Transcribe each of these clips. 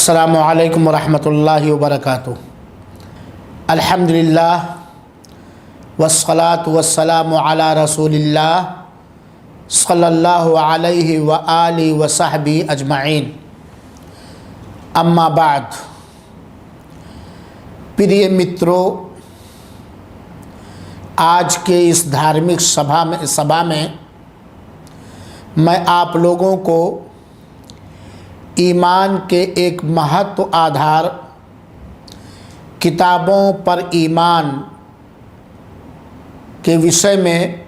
अस्सलामु अलैकुम वरहमतुल्लाहि वबरकातुहू। अल्हम्दुलिल्लाह वस्सलातु वस्सलामु अला रसूलिल्लाह सल्लल्लाहु अलैहि व आलिहि व सहबिही अजमाइन। अम्मा बाद, प्रिय मित्रों, आज के इस धार्मिक सभा में मैं आप लोगों को ईमान के एक महत्व आधार किताबों पर ईमान के विषय में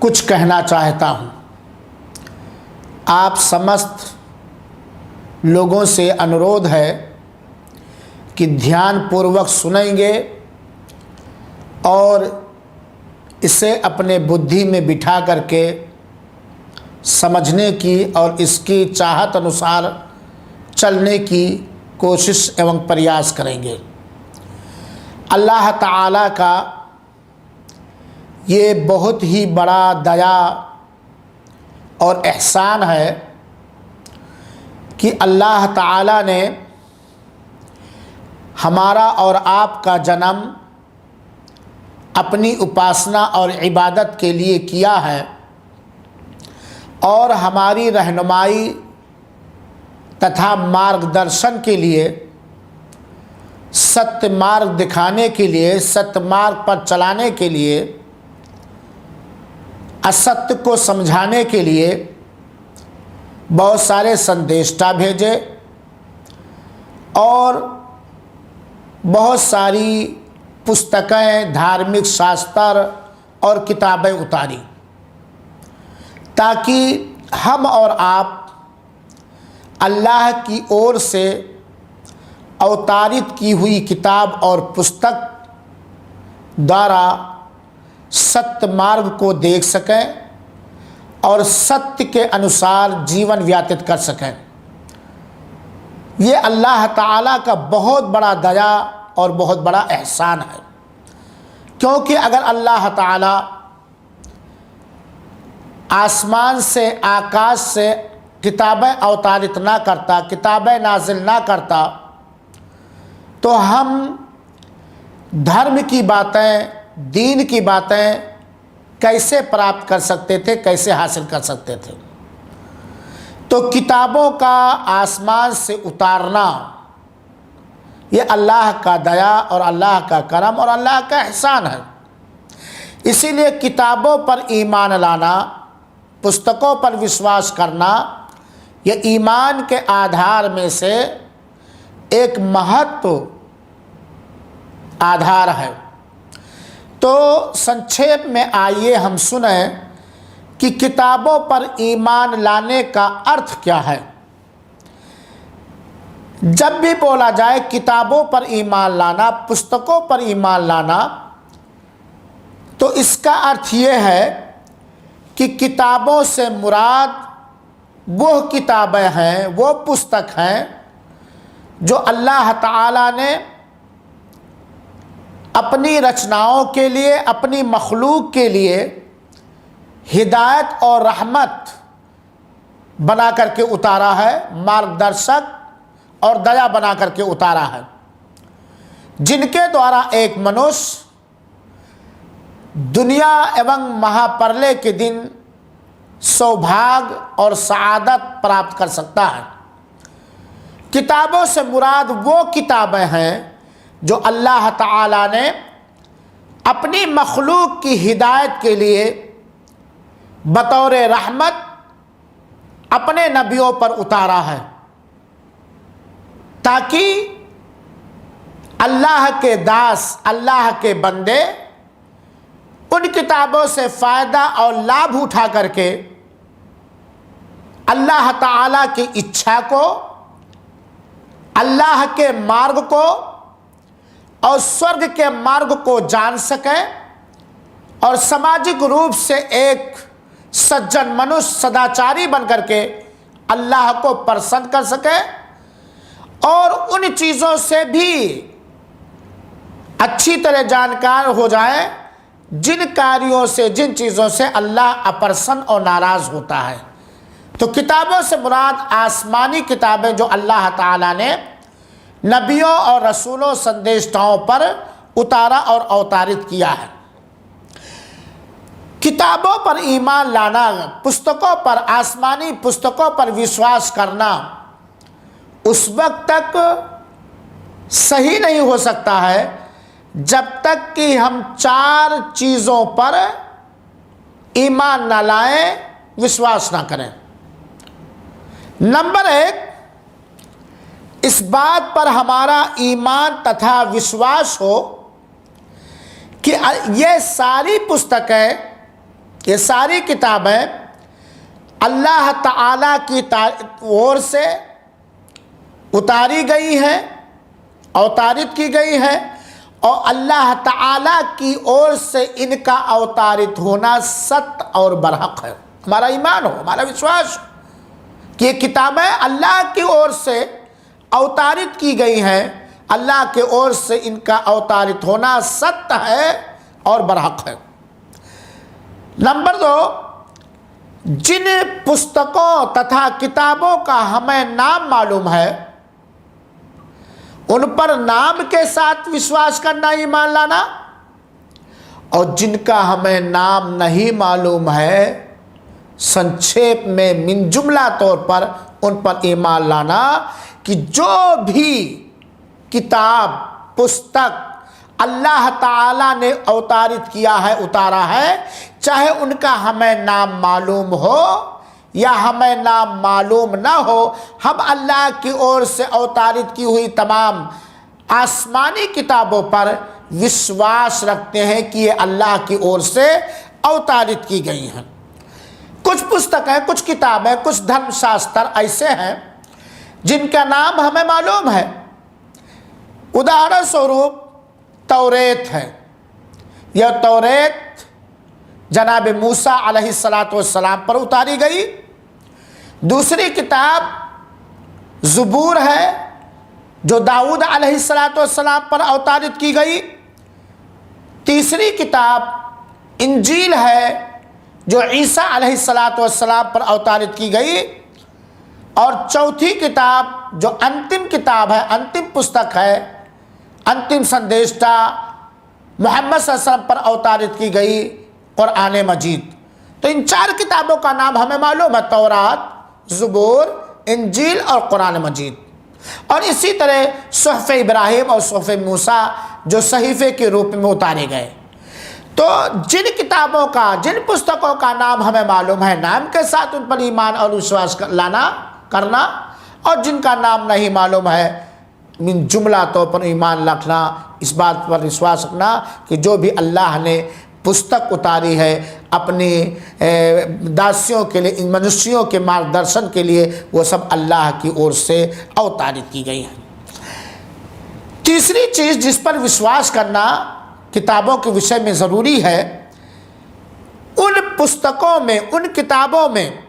कुछ कहना चाहता हूँ। आप समस्त लोगों से अनुरोध है कि ध्यानपूर्वक सुनेंगे और इसे अपने बुद्धि में बिठा करके समझने की और इसकी चाहत अनुसार चलने की कोशिश एवं प्रयास करेंगे। अल्लाह ताला का ये बहुत ही बड़ा दया और एहसान है कि अल्लाह ताला ने हमारा और आपका जन्म अपनी उपासना और इबादत के लिए किया है और हमारी रहनुमाई तथा मार्गदर्शन के लिए, सत्य मार्ग दिखाने के लिए, सत्य मार्ग पर चलाने के लिए, असत्य को समझाने के लिए बहुत सारे संदेष्टा भेजे और बहुत सारी पुस्तकें, धार्मिक शास्त्र और किताबें उतारी ताकि हम और आप अल्लाह की ओर से अवतारित की हुई किताब और पुस्तक द्वारा सत्य मार्ग को देख सकें और सत्य के अनुसार जीवन व्यतीत कर सकें। ये अल्लाह ताला का बहुत बड़ा दया और बहुत बड़ा एहसान है, क्योंकि अगर अल्लाह ताला आसमान से, आकाश से किताबें अवतारित ना करता, किताबें नाजिल ना करता, तो हम धर्म की बातें, दीन की बातें कैसे प्राप्त कर सकते थे, कैसे हासिल कर सकते थे। तो किताबों का आसमान से उतारना ये अल्लाह का दया और अल्लाह का करम और अल्लाह का एहसान है। इसीलिए किताबों पर ईमान लाना, पुस्तकों पर विश्वास करना, यह ईमान के आधार में से एक महत्व आधार है। तो संक्षेप में आइए हम सुने कि किताबों पर ईमान लाने का अर्थ क्या है। जब भी बोला जाए किताबों पर ईमान लाना, पुस्तकों पर ईमान लाना, तो इसका अर्थ ये है कि किताबों से मुराद वो किताबें हैं, वो पुस्तक हैं जो अल्लाह ताला ने अपनी रचनाओं के लिए, अपनी मखलूक के लिए हिदायत और रहमत बना करके उतारा है, मार्गदर्शक और दया बना करके उतारा है, जिनके द्वारा एक मनुष्य दुनिया एवं महाप्रलय के दिन सौभाग्य और सआदत प्राप्त कर सकता है। किताबों से मुराद वो किताबें हैं जो अल्लाह ताला ने अपनी मखलूक की हिदायत के लिए बतौर रहमत अपने नबियों पर उतारा है, ताकि अल्लाह के दास, अल्लाह के बंदे उन किताबों से फ़ायदा और लाभ उठा करके अल्लाह ताला की इच्छा को, अल्लाह के मार्ग को और स्वर्ग के मार्ग को जान सकें और सामाजिक रूप से एक सज्जन मनुष्य, सदाचारी बन करके अल्लाह को प्रसन्न कर सके और उन चीज़ों से भी अच्छी तरह जानकार हो जाए जिन कार्यों से, जिन चीज़ों से अल्लाह अप्रसन्न और नाराज़ होता है। तो किताबों से मुराद आसमानी किताबें जो अल्लाह ताला ने नबियों और रसूलों संदेशताओं पर उतारा और अवतारित किया है। किताबों पर ईमान लाना, पुस्तकों पर, आसमानी पुस्तकों पर विश्वास करना उस वक्त तक सही नहीं हो सकता है जब तक कि हम 4 चीज़ों पर ईमान ना लाएं, विश्वास ना करें। नंबर 1, इस बात पर हमारा ईमान तथा विश्वास हो कि ये सारी पुस्तकें, ये सारी किताबें अल्लाह ताला की ओर से उतारी गई हैं, अवतारित की गई है, और अल्लाह ताला की ओर से इनका अवतारित होना सत्य और बरहक है। हमारा ईमान हो, हमारा विश्वास हो कि ये किताबें अल्लाह की ओर से अवतारित की गई हैं, अल्लाह के ओर से इनका अवतारित होना सत्य है और बरहक है। नंबर 2, जिन पुस्तकों तथा किताबों का हमें नाम मालूम है उन पर नाम के साथ विश्वास करना, ईमान लाना, और जिनका हमें नाम नहीं मालूम है, संक्षेप में मिन जुमला तौर पर उन पर ईमान लाना कि जो भी किताब, पुस्तक अल्लाह ताला ने अवतारित किया है, उतारा है, चाहे उनका हमें नाम मालूम हो या हमें नाम मालूम ना हो, हम अल्लाह की ओर से अवतारित की हुई तमाम आसमानी किताबों पर विश्वास रखते हैं कि ये अल्लाह की ओर से अवतारित की गई हैं। कुछ पुस्तकें, कुछ किताबें, कुछ धर्मशास्त्र ऐसे हैं जिनका नाम हमें मालूम है। उदाहरण स्वरूप तौरेत है। यह तौरेत जनाब मूसा अलैहिस्सलातु वस्सलाम पर उतारी गई। दूसरी किताब ज़बूर है जो दाऊद अलैहिस्सलातु वस्सलाम पर अवतारित की गई। तीसरी किताब इंजील है जो ईसा अलैहिस्सलातु वस्सलाम पर अवतारित की गई। और चौथी किताब जो अंतिम किताब है, अंतिम पुस्तक है, अंतिम संदेशता मोहम्मद सल्लल्लाहु अलैहि वसल्लम पर अवतारित की गई, कुरान मजीद। तो इन 4 किताबों का नाम हमें मालूम है, तौरात, ज़बूर, इंजील और कुरान मजीद। और इसी तरह सुहफ़े इब्राहिम और सुहफ़े मूसा जो सहीफ़े के रूप में उतारे गए। तो जिन किताबों का, जिन पुस्तकों का नाम हमें मालूम है, नाम के साथ उन पर ईमान और विश्वास करना, और जिनका नाम नहीं मालूम है, मिन जुमला तौर पर ईमान रखना, इस बात पर विश्वास रखना कि जो भी अल्लाह ने पुस्तक उतारी है अपने दासियों के लिए, इन मनुष्यों के मार्गदर्शन के लिए, वो सब अल्लाह की ओर से अवतारित की गई है। तीसरी चीज़ जिस पर विश्वास करना किताबों के विषय में ज़रूरी है, उन पुस्तकों में, उन किताबों में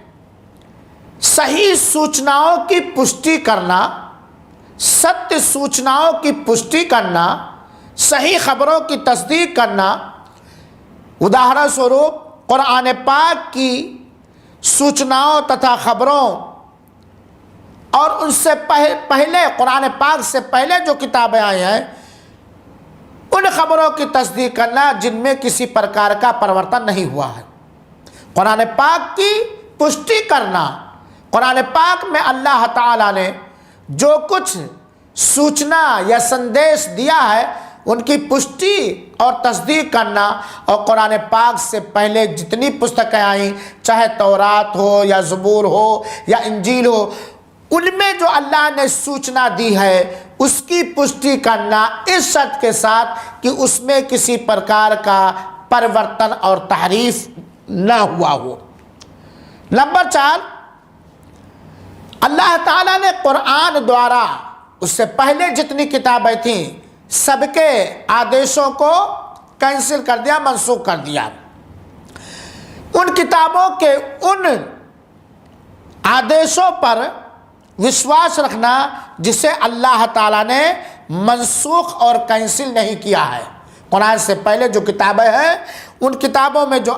सही सूचनाओं की पुष्टि करना, सत्य सूचनाओं की पुष्टि करना, सही खबरों की तस्दीक करना। उदाहरण स्वरूप कुरान पाक की सूचनाओं तथा खबरों और उनसे पहले, कुरान पाक से पहले जो किताबें आई हैं, उन खबरों की तस्दीक करना जिनमें किसी प्रकार का परिवर्तन नहीं हुआ है। कुरान पाक की पुष्टि करना, कुरान पाक में अल्लाह ताला ने जो कुछ सूचना या संदेश दिया है उनकी पुष्टि और तस्दीक करना। और कुरान पाक से पहले जितनी पुस्तकें आई, चाहे तौरात हो या ज़बूर हो या इंजील हो, उनमें जो अल्लाह ने सूचना दी है उसकी पुष्टि करना इस शर्त के साथ कि उसमें किसी प्रकार का परिवर्तन और तहरीफ न हुआ हो। नंबर 4, अल्लाह ताला ने कुरान द्वारा उससे पहले जितनी किताबें थीं सबके आदेशों को कैंसिल कर दिया, मनसूख कर दिया। उन किताबों के उन आदेशों पर विश्वास रखना जिसे अल्लाह ताला ने मनसूख और कैंसिल नहीं किया है। कुरान से पहले जो किताबें हैं उन किताबों में जो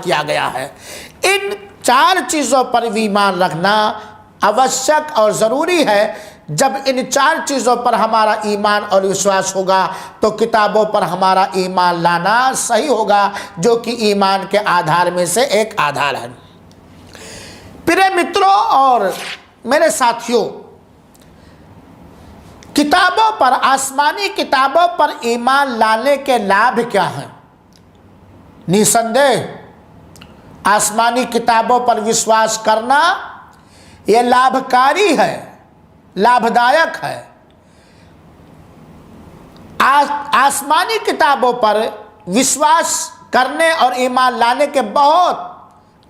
किया गया है। इन 4 चीज़ों पर भी ईमान रखना आवश्यक और ज़रूरी है। जब इन 4 चीज़ों पर हमारा ईमान और विश्वास होगा तो किताबों पर हमारा ईमान लाना सही होगा, जो कि ईमान के आधार में से एक आधार है। प्रिय मित्रों और मेरे साथियों, किताबों पर, आसमानी किताबों पर ईमान लाने के लाभ क्या हैं? निसंदेह आसमानी किताबों पर विश्वास करना यह लाभकारी है, लाभदायक है। आसमानी किताबों पर विश्वास करने और ईमान लाने के बहुत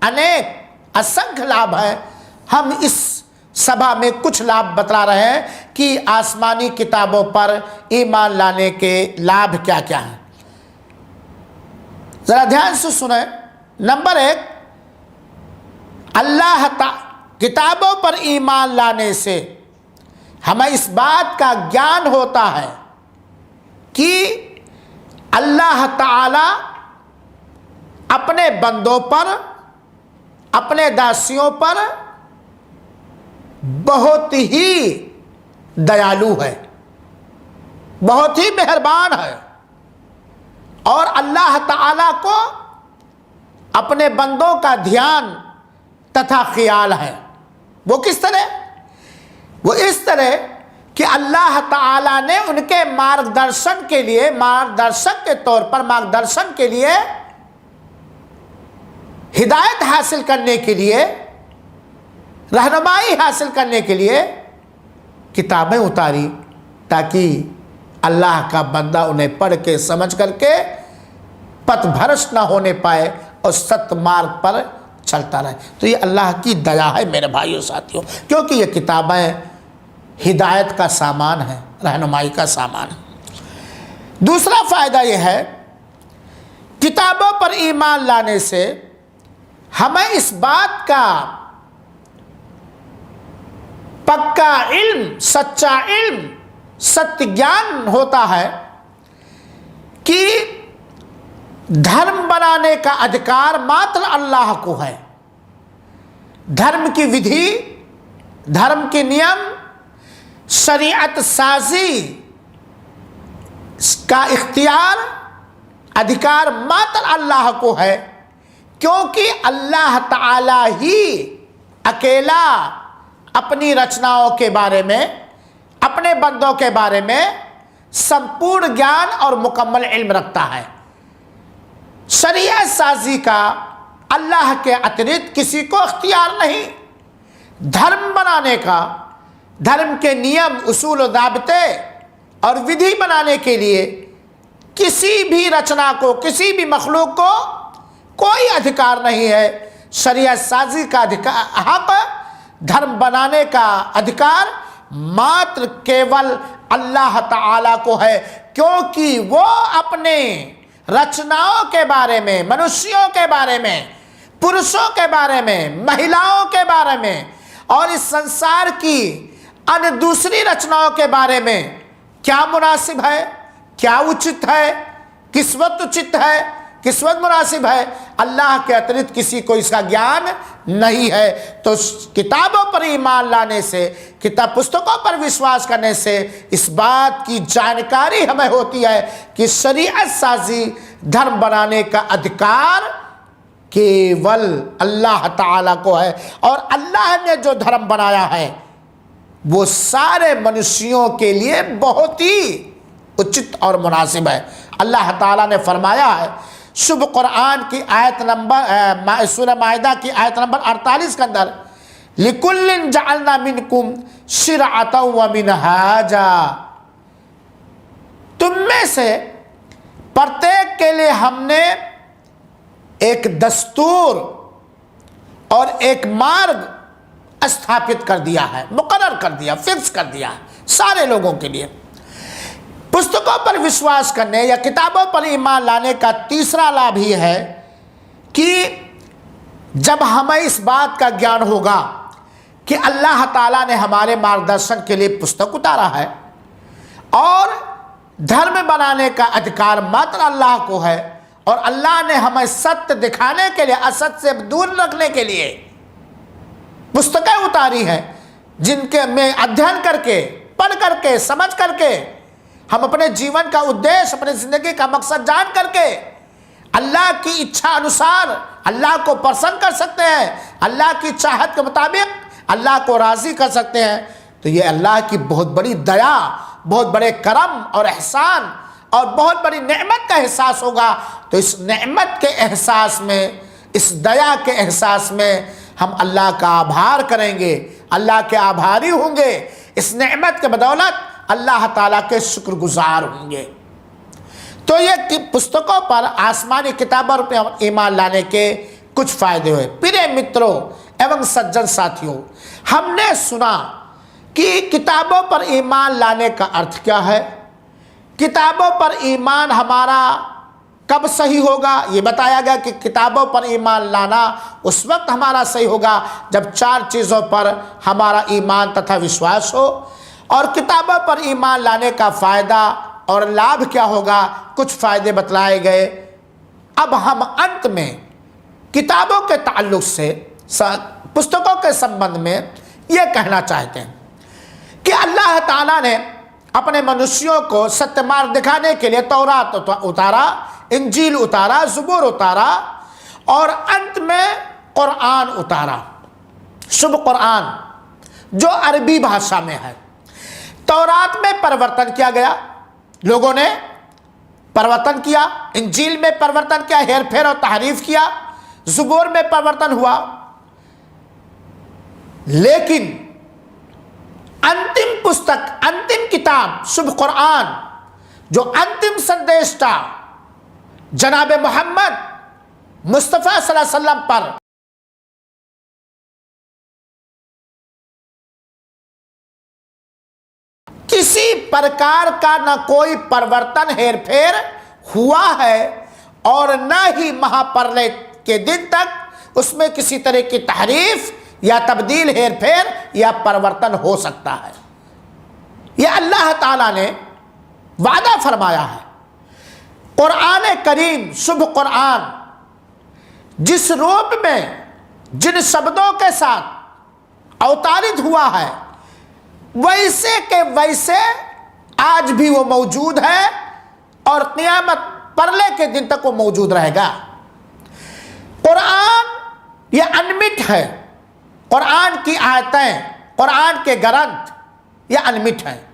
अनेक असंख्य लाभ हैं। हम इस सभा में कुछ लाभ बता रहे हैं कि आसमानी किताबों पर ईमान लाने के लाभ क्या क्या हैं। जरा ध्यान से सुने। नंबर 1, किताबों पर ईमान लाने से हमें इस बात का ज्ञान होता है कि अल्लाह ताला अपने बंदों पर, अपने दासियों पर बहुत ही दयालु है, बहुत ही मेहरबान है। और अल्लाह ताला को अपने बंदों का ध्यान तथा ख्याल है। वो किस तरह? वो इस तरह कि अल्लाह ताला ने उनके मार्गदर्शन के लिए, मार्गदर्शक के तौर पर, मार्गदर्शन के लिए, हिदायत हासिल करने के लिए, रहनुमाई हासिल करने के लिए किताबें उतारी, ताकि अल्लाह का बंदा उन्हें पढ़ के समझ करके पथभ्रष्ट ना होने पाए और सत्य मार्ग पर चलता रहे। तो ये अल्लाह की दया है मेरे भाइयों साथियों, क्योंकि ये किताबें हिदायत का सामान है, रहनुमाई का सामान है। दूसरा फ़ायदा यह है, किताबों पर ईमान लाने से हमें इस बात का पक्का इल्म, सच्चा इल्म, सत्य ज्ञान होता है कि धर्म बनाने का अधिकार मात्र अल्लाह को है। धर्म की विधि, धर्म के नियम, शरीयत साजी का इख्तियार, अधिकार मात्र अल्लाह को है, क्योंकि अल्लाह ताला ही अकेला अपनी रचनाओं के बारे में, अपने बंदों के बारे में संपूर्ण ज्ञान और मुकम्मल इल्म रखता है। शरीयत साजी का अल्लाह के अतिरिक्त किसी को इख्तियार नहीं। धर्म बनाने का, धर्म के नियम, उसूल और दाबिते और विधि बनाने के लिए किसी भी रचना को, किसी भी मखलूक को कोई अधिकार नहीं है। शरीयत साजी का अधिकार, हक, धर्म बनाने का अधिकार मात्र केवल अल्लाह ताला को है, क्योंकि वो अपने रचनाओं के बारे में, मनुष्यों के बारे में, पुरुषों के बारे में, महिलाओं के बारे में और इस संसार की अन्य दूसरी रचनाओं के बारे में क्या मुनासिब है, क्या उचित है, किस वक्त उचित है, किस वक्त मुनासिब है, अल्लाह के अतिरिक्त किसी को इसका ज्ञान नहीं है। तो किताबों पर ईमान लाने से, किताब पुस्तकों पर विश्वास करने से इस बात की जानकारी हमें होती है कि शरीयत साजी, धर्म बनाने का अधिकार केवल अल्लाह ताला को है। और अल्लाह ने जो धर्म बनाया है वो सारे मनुष्यों के लिए बहुत ही उचित और मुनासिब है। अल्लाह ताला ने फरमाया है शुभ कुरान की आयत नंबर, सूरह माइदा की आयत नंबर 48 के अंदर, लिकुल्लिन जअलना मिनकुम शिरअतन व मिनहाजा, तुम में से प्रत्येक के लिए हमने एक दस्तूर और एक मार्ग स्थापित कर दिया है, मुकर्रर कर दिया, फिक्स कर दिया सारे लोगों के लिए। पुस्तकों पर विश्वास करने या किताबों पर ईमान लाने का तीसरा लाभ ही है कि जब हमें इस बात का ज्ञान होगा कि अल्लाह ताला ने हमारे मार्गदर्शन के लिए पुस्तक उतारा है और धर्म बनाने का अधिकार मात्र अल्लाह को है और अल्लाह ने हमें सत्य दिखाने के लिए, असत्य से दूर रखने के लिए पुस्तकें उतारी हैं, जिनके में अध्ययन करके, पढ़ करके, समझ करके हम अपने जीवन का उद्देश्य, अपने जिंदगी का मकसद जान करके अल्लाह की इच्छा अनुसार अल्लाह को प्रसन्न कर सकते हैं, अल्लाह की चाहत के मुताबिक अल्लाह को राज़ी कर सकते हैं। तो ये अल्लाह की बहुत बड़ी दया, बहुत बड़े करम और एहसान और बहुत बड़ी नेमत का एहसास होगा। तो इस नेमत के एहसास में, इस दया के एहसास में हम अल्लाह का आभार करेंगे, अल्लाह के आभारी होंगे, इस नेमत के बदौलत अल्लाह ताला के शुक्रगुजार होंगे। तो ये पुस्तकों पर, आसमानी किताबों पर ईमान लाने के कुछ फ़ायदे हुए। प्रिय मित्रों एवं सज्जन साथियों, हमने सुना कि किताबों पर ईमान लाने का अर्थ क्या है, किताबों पर ईमान हमारा कब सही होगा। ये बताया गया कि किताबों पर ईमान लाना उस वक्त हमारा सही होगा जब 4 चीज़ों पर हमारा ईमान तथा विश्वास हो। और किताबों पर ईमान लाने का फ़ायदा और लाभ क्या होगा, कुछ फ़ायदे बतलाए गए। अब हम अंत में किताबों के ताल्लुक़ से, पुस्तकों के संबंध में ये कहना चाहते हैं कि अल्लाह ताला ने अपने मनुष्यों को सत्य मार्ग दिखाने के लिए तौरात उतारा, इंजील उतारा, ज़बूर उतारा और अंत में कुरान उतारा, शुभ कुरान जो अरबी भाषा में है। तौरात में परिवर्तन किया गया, लोगों ने परिवर्तन किया, इंजील में परिवर्तन किया, हेर फेर और तहरीफ किया, ज़बूर में परिवर्तन हुआ, लेकिन अंतिम पुस्तक, अंतिम किताब शुभ कुरान, जो अंतिम संदेशता जनाब मोहम्मद मुस्तफ़ा सल्लल्लाहु अलैहि वसल्लम पर किसी प्रकार का न कोई परिवर्तन, हेर फेर हुआ है और न ही महाप्रलय के दिन तक उसमें किसी तरह की तहरीफ या तब्दील, हेर फेर या परिवर्तन हो सकता है। यह अल्लाह ताला ने वादा फरमाया है। कुरान करीम, शुभ कुरान, जिस रूप में, जिन शब्दों के साथ अवतारित हुआ है, वैसे के वैसे आज भी वो मौजूद है और क़यामत, परले के दिन तक वो मौजूद रहेगा। कुरान ये अनमिट है, कुरान की आयतें, कुरान के ग्रंथ ये अनमिट है।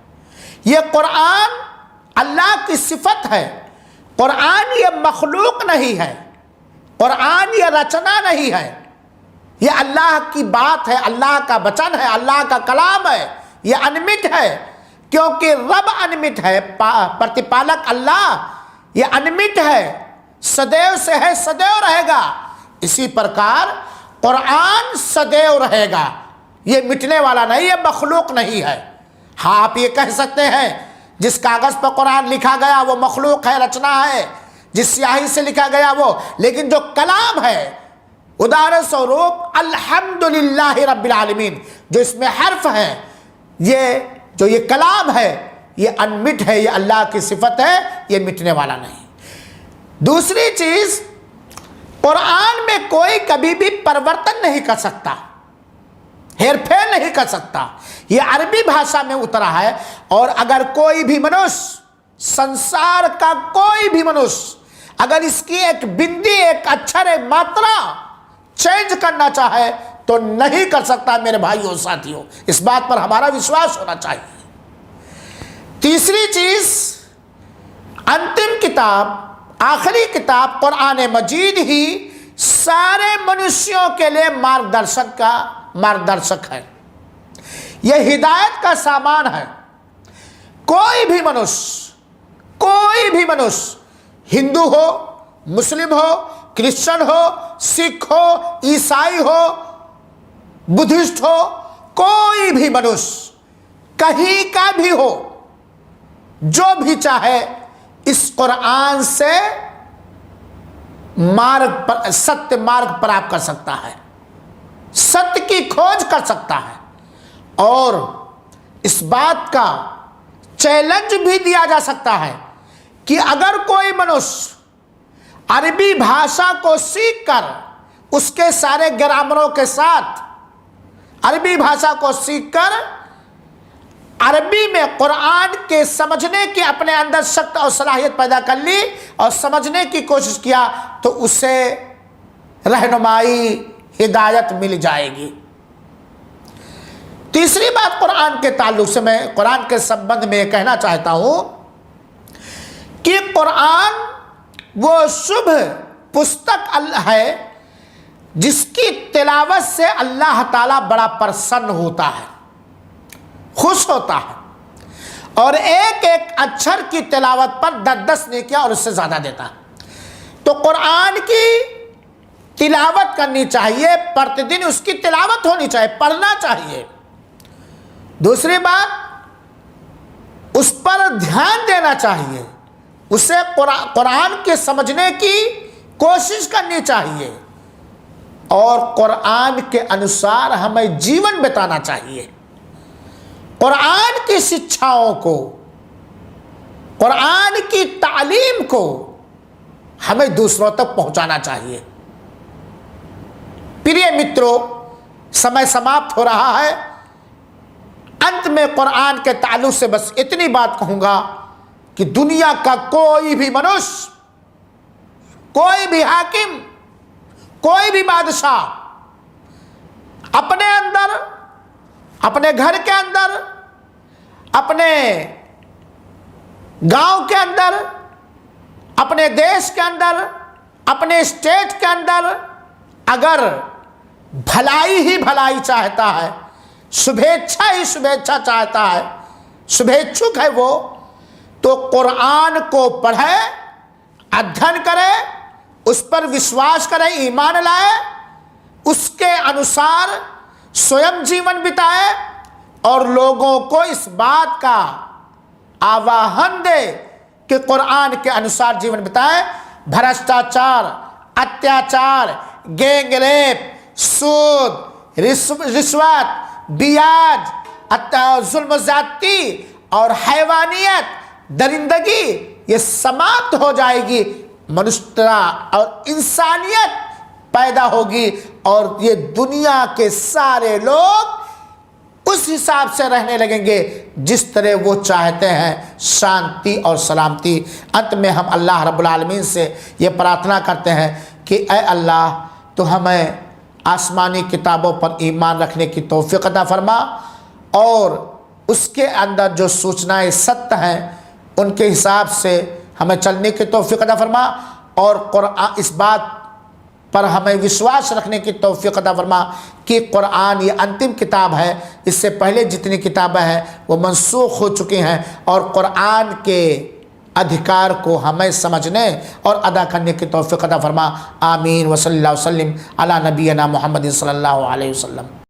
ये कुरान अल्लाह की सिफत है। कुरान ये मखलूक नहीं है, कुरान ये रचना नहीं है, ये अल्लाह की बात है, अल्लाह का वचन है, अल्लाह का कलाम है। ये अनमिट है क्योंकि रब अनमिट है, प्रतिपालक अल्लाह ये अनमिट है, सदैव से है, सदैव रहेगा। इसी प्रकार कुरान सदैव रहेगा, ये मिटने वाला नहीं, ये मखलूक नहीं है। हाँ, आप ये कह सकते हैं जिस कागज़ पर कुरान लिखा गया वो मखलूक है, रचना है, जिस स्याही से लिखा गया वो, लेकिन जो कलाम है, उदाहरण स्वरूप अल्हम्दुलिल्लाह रब्बिल आलमीन, जो इसमें हर्फ है, ये जो ये कलाम है, ये अनमिट है, ये अल्लाह की सिफत है, ये मिटने वाला नहीं। दूसरी चीज़, कुरान में कोई कभी भी परिवर्तन नहीं कर सकता, हेर फेर नहीं कर सकता। ये अरबी भाषा में उतरा है और अगर कोई भी मनुष्य, संसार का कोई भी मनुष्य अगर इसकी एक बिंदी, एक अक्षर, एक मात्रा चेंज करना चाहे तो नहीं कर सकता। मेरे भाइयों साथियों, इस बात पर हमारा विश्वास होना चाहिए। तीसरी चीज, अंतिम किताब, आखिरी किताब कुरान मजीद ही सारे मनुष्यों के लिए मार्गदर्शक है, यह हिदायत का सामान है। कोई भी मनुष्य हिंदू हो, मुस्लिम हो, क्रिश्चियन हो, सिख हो, ईसाई हो, बुद्धिस्ट हो, कोई भी मनुष्य कहीं का भी हो, जो भी चाहे इस कुरान से सत्य मार्ग प्राप्त कर सकता है, सत्य की खोज कर सकता है। और इस बात का चैलेंज भी दिया जा सकता है कि अगर कोई मनुष्य अरबी भाषा को सीखकर उसके सारे ग्रामरों के साथ अरबी भाषा को सीखकर अरबी में कुरान के समझने की अपने अंदर शक्ति और सलाहियत पैदा कर ली और समझने की कोशिश किया तो उसे रहनुमाई हिदायत मिल जाएगी। तीसरी बात कुरान के ताल्लुक से मैं कुरान के संबंध में कहना चाहता हूं कि कुरान वो शुभ पुस्तक है जिसकी तिलावत से अल्लाह ताला बड़ा प्रसन्न होता है, खुश होता है और एक एक अक्षर की तिलावत पर 10-10 नेकियां और उससे ज़्यादा देता है। तो कुरान की तिलावत करनी चाहिए, प्रतिदिन उसकी तिलावत होनी चाहिए, पढ़ना चाहिए। दूसरी बात, उस पर ध्यान देना चाहिए, उसे कुरान के समझने की कोशिश करनी चाहिए और कुरान के अनुसार हमें जीवन बिताना चाहिए। कुरान की शिक्षाओं को, कुरान की तालीम को हमें दूसरों तक पहुंचाना चाहिए। प्रिय मित्रों, समय समाप्त हो रहा है। अंत में कुरान के ताल्लुक से बस इतनी बात कहूंगा कि दुनिया का कोई भी मनुष्य, कोई भी हाकिम, कोई भी बादशाह अपने अंदर, अपने घर के अंदर, अपने गांव के अंदर, अपने देश के अंदर, अपने स्टेट के अंदर अगर भलाई ही भलाई चाहता है, शुभेच्छा ही शुभेच्छा चाहता है, शुभेच्छुक है वो, तो कुरान को पढ़े, अध्ययन करे, उस पर विश्वास करे, ईमान लाए, उसके अनुसार स्वयं जीवन बिताए और लोगों को इस बात का आह्वान दे कि कुरान के अनुसार जीवन बिताए। भ्रष्टाचार, अत्याचार, गैंग रेप, सूद, रिश्वत, बियाज, जुल्म ज़्यादती और हैवानियत, दरिंदगी ये समाप्त हो जाएगी। मनुष्यता और इंसानियत पैदा होगी और ये दुनिया के सारे लोग उस हिसाब से रहने लगेंगे जिस तरह वो चाहते हैं, शांति और सलामती। अंत में हम अल्लाह रब्बुल आलमीन से ये प्रार्थना करते हैं कि ऐ अल्लाह, तो हमें आसमानी किताबों पर ईमान रखने की तौफीक अता फरमा और उसके अंदर जो सूचनाएं सत्य हैं उनके हिसाब से हमें चलने की तौफीक अता फरमा और कुरान, इस बात पर हमें विश्वास रखने की तौफीक अता फरमा कि कुरान ये अंतिम किताब है, इससे पहले जितनी किताबें हैं वो मनसूख हो चुकी हैं और कुरान के अधिकार को हमें समझने और अदा करने की तौफीक अता फरमा। आमीन व सल्लल्लाहु अलैहि वसल्लम अला नबीना मुहम्मद सल्लल्लाहु अलैहि वसल्लम।